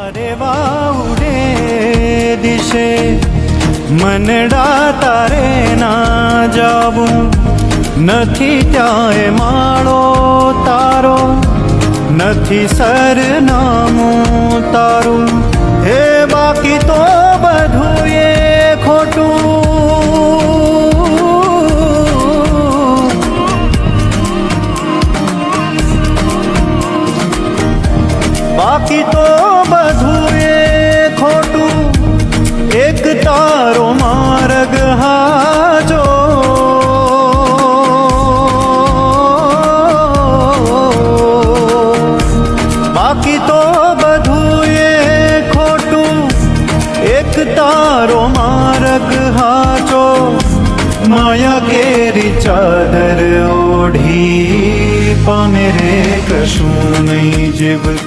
રે વાઉડે દિશે મનડા તારે ના જાવું નથી ત્યાંય માળો તારો નથી સરનામું તારું હે બાકી તો બધું એ ખોટું બાકી તો બધું એ ખોટું એક તારો માર્ગ હાજો બાકી તો બધું એ ખોટું એક તારો માર્ગ હાજો માયા કેરી ચાદર ઓઢી પામે રે કશું નહીં જીવ